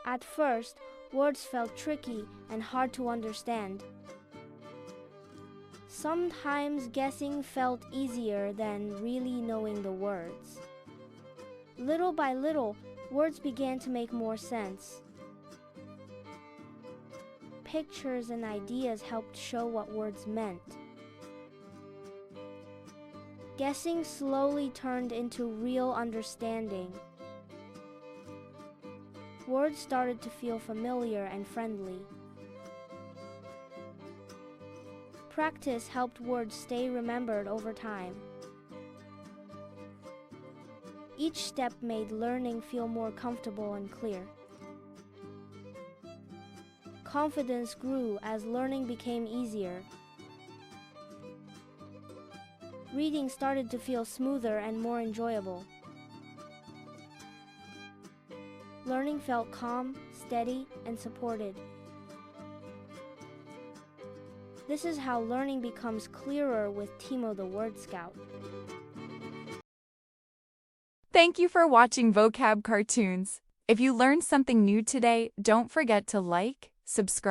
At first, words felt tricky and hard to understand. Sometimes guessing felt easier than really knowing the words. Little by little, words began to make more sense. Pictures and ideas helped show what words meant. Guessing slowly turned into real understanding. Words started to feel familiar and friendly. Practice helped words stay remembered over time. Each step made learning feel more comfortable and clear. Confidence grew as learning became easier. Reading started to feel smoother and more enjoyable. Learning felt calm, steady, and supported. This is how learning becomes clearer with Timo the Word Scout. Thank you for watching Vocab Cartoons. If you learned something new today, don't forget to like, subscribe,